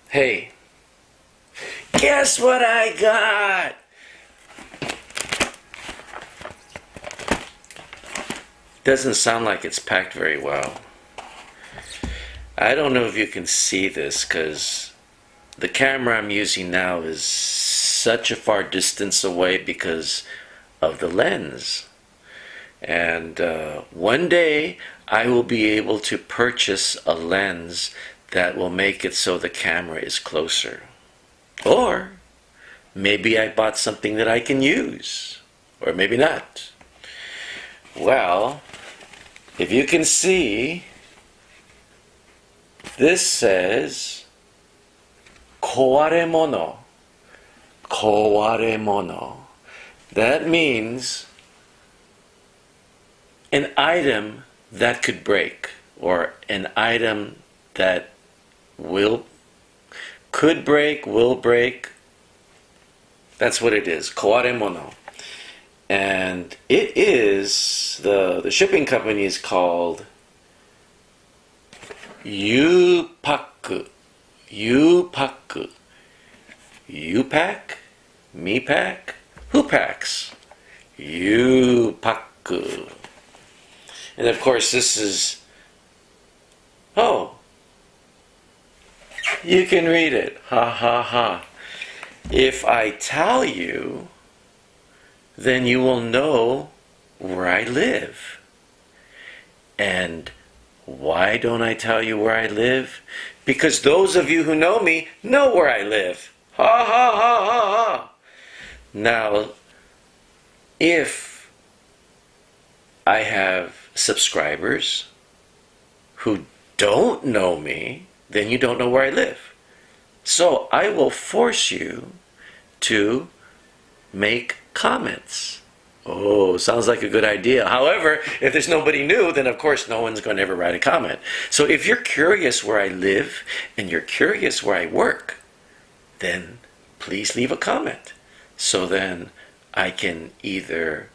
Hey, guess what I got? Doesn't sound like it's packed very well. I don't know if you can see this because the camera I'm using now is such a far distance away because of the lens. And one day I will be able to purchase a lens that will make it so the camera is closer. Or maybe I bought something that I can use. Or maybe not. Well, if you can see, this says kowaremono. Kowaremono. That means an item that could break, or an item that could break, will break. That's what it is, kowaremono. And it is, the shipping company is called U-Pack. U-Pack. U-Pack? Me-Pack? Who packs? U-Pack. And of course this is, oh, you can read it. Ha ha ha. If I tell you, then you will know where I live. And why don't I tell you where I live? Because those of you who know me know where I live. Ha ha ha ha ha. Now, if I have subscribers who don't know me, then you don't know where I live. So I will force you to make comments. Oh, sounds like a good idea. However, if there's nobody new, then of course no one's going to ever write a comment. So if you're curious where I live and you're curious where I work, then please leave a comment. So then I can either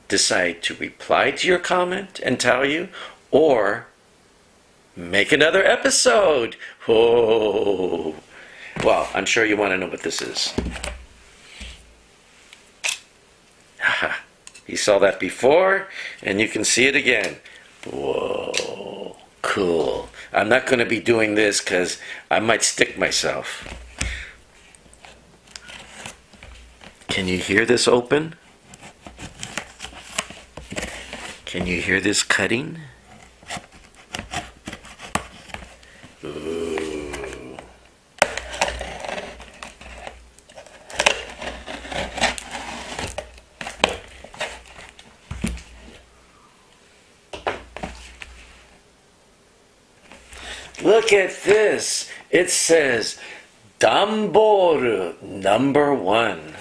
decide to reply to your comment and tell you, or make another episode. Oh, well, I'm sure you want to know what this is. You saw that before, and you can see it again. Whoa, cool. I'm not going to be doing this because I might stick myself. Can you hear this open? Can you hear this cutting? Ooh. Look at this. It says Danboru #1.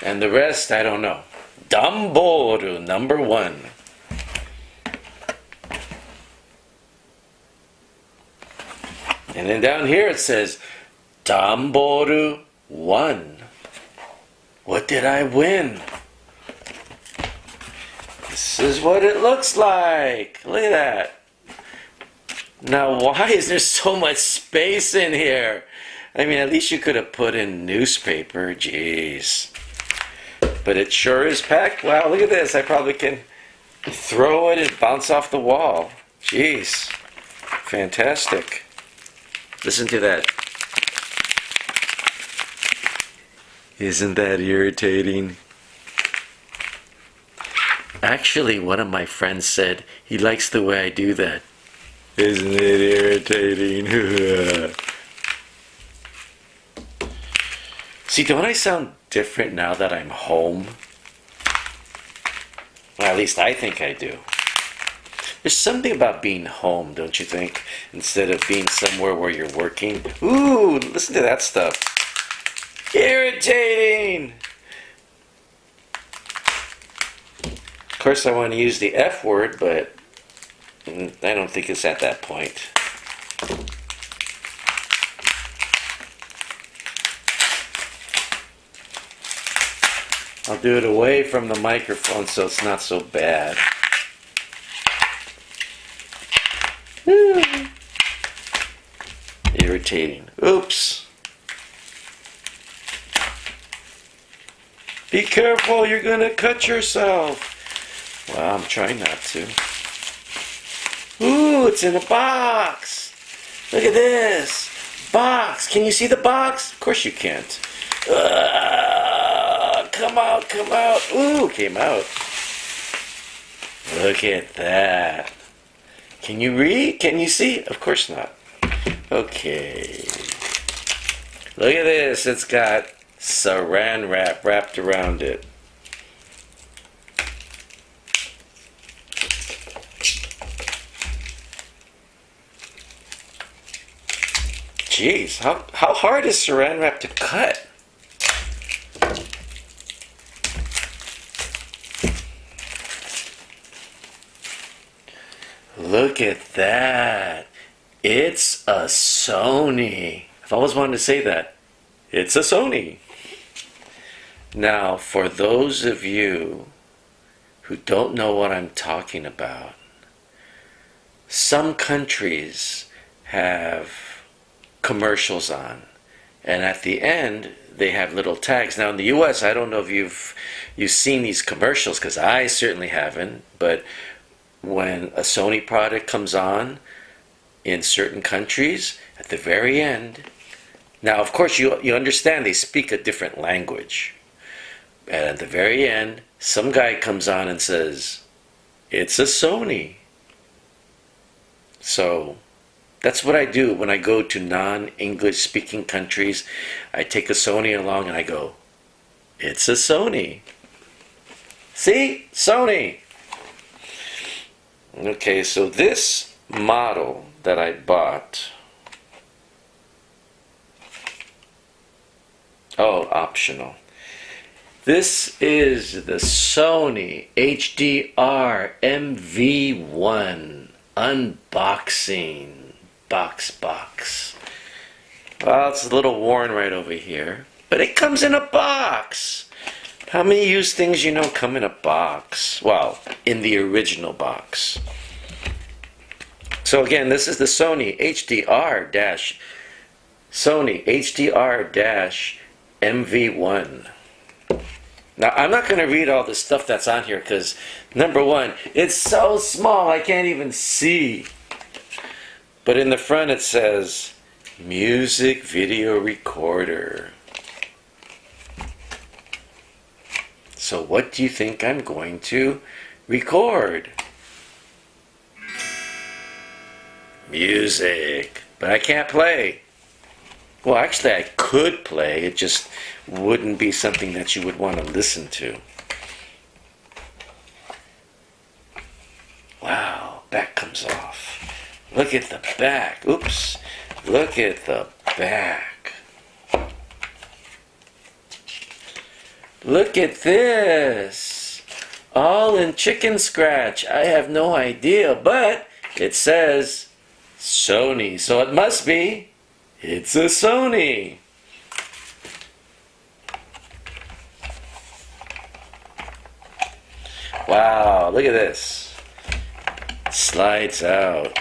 And the rest, I don't know. Danboru #1. And then down here it says Danboru 1. What did I win? This is what it looks like. Look at that. Now, why is there so much space in here? I mean, at least you could have put in newspaper. Jeez. But it sure is packed. Wow, look at this. I probably can throw it and bounce off the wall. Jeez. Fantastic. Listen to that. Isn't that irritating? Actually, one of my friends said he likes the way I do that. Isn't it irritating? See, don't I sound different now that I'm home? Well, at least I think I do. There's something about being home, don't you think? Instead of being somewhere where you're working. Ooh, listen to that stuff. Irritating! Of course, I want to use the F word, but I don't think it's at that point. I'll do it away from the microphone so it's not so bad. irritating. Oops. Be careful, you're gonna cut yourself. Well, I'm trying not to. Ooh, it's in a box. Look at this. Box. Can you see the box? Of course you can't. Come out, come out. Ooh, came out. Look at that. Can you read? Can you see? Of course not. Okay. Look at this. It's got saran wrap wrapped around it. Jeez, how hard is saran wrap to cut? Look at that. It's a Sony. I've always wanted to say that. It's a Sony. Now, for those of you who don't know what I'm talking about, some countries have commercials on, and at the end they have little tags. Now in the US, I don't know if you've seen these commercials, because I certainly haven't, but when a Sony product comes on in certain countries, at the very end, now of course you understand they speak a different language, and at the very end some guy comes on and says, it's a Sony. So that's what I do when I go to non-English speaking countries. I take a Sony along and I go, it's a Sony. See? Sony. Okay, so this model that I bought, optional. This is the Sony HDR-MV1 unboxing. Box. Well, it's a little worn right over here, but it comes in a box. How many used things you know come in a box? Well, in the original box. So again, this is the Sony HDR-MV1. Now, I'm not going to read all the stuff that's on here because, number one, it's so small I can't even see. But in the front it says, music video recorder. So what do you think I'm going to record? Music. But I can't play. Well, actually I could play. It just wouldn't be something that you would want to listen to. Wow, back comes off. Look at the back. Oops. Look at the back. Look at this. All in chicken scratch. I have no idea, but it says Sony. So it must be. It's a Sony. Wow, look at this. Slides out.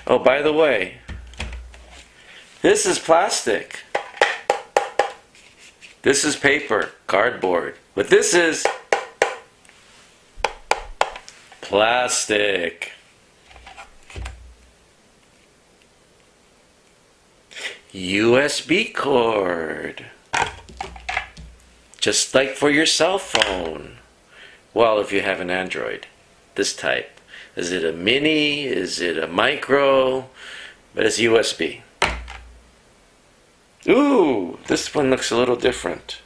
Oh, by the way, this is plastic. This is paper, cardboard. But this is plastic. USB cord. Just like for your cell phone. Well, if you have an Android, this type. Is it a mini? Is it a micro? But it's USB. Ooh, this one looks a little different.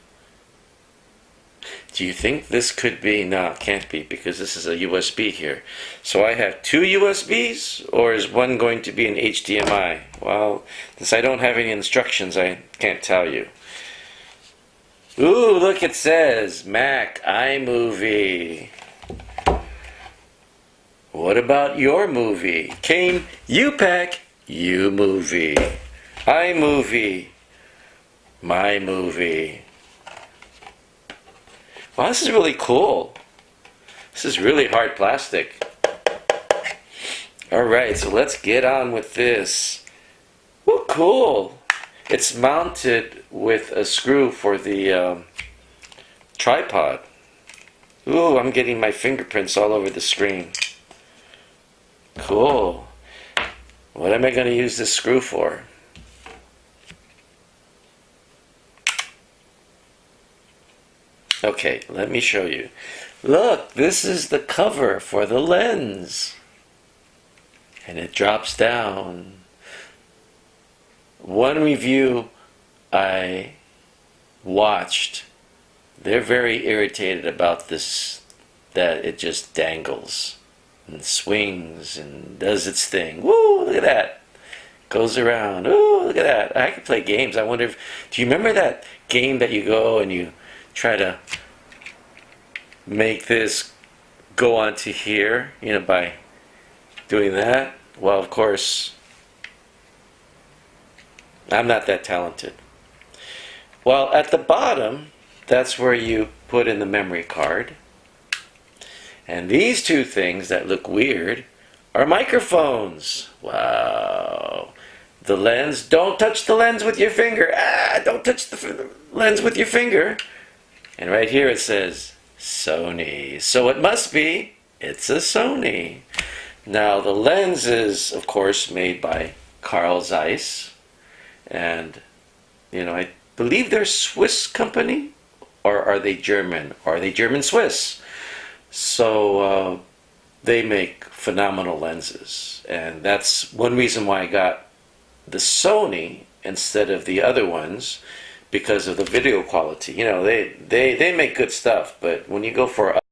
Do you think this could be? No, it can't be, because this is a USB here. So I have two USBs, or is one going to be an HDMI? Well, since I don't have any instructions, I can't tell you. Ooh, look, it says Mac iMovie. What about your movie? Came U-Pack, U-Movie. iMovie, my movie. Wow, this is really cool. This is really hard plastic. Alright, so let's get on with this. Woo, cool. cool. It's mounted with a screw for the tripod. Ooh, I'm getting my fingerprints all over the screen. Cool. What am I going to use this screw for? Okay, let me show you. Look, this is the cover for the lens. And it drops down. One review I watched, they're very irritated about this, that it just dangles and swings and does its thing. Woo, look at that. Goes around. Ooh, look at that. I can play games. I wonder if, do you remember that game that you go and you try to make this go onto here, by doing that? Well, of course, I'm not that talented. Well, at the bottom, that's where you put in the memory card. And these two things that look weird are microphones. Wow. The lens, don't touch the lens with your finger. Don't touch the lens with your finger. And right here it says Sony. So it must be, it's a Sony. Now the lens is, of course, made by Carl Zeiss. And, I believe they're a Swiss company. Or are they German? Or are they German-Swiss? So they make phenomenal lenses. And that's one reason why I got the Sony instead of the other ones, because of the video quality. They make good stuff, but when you go for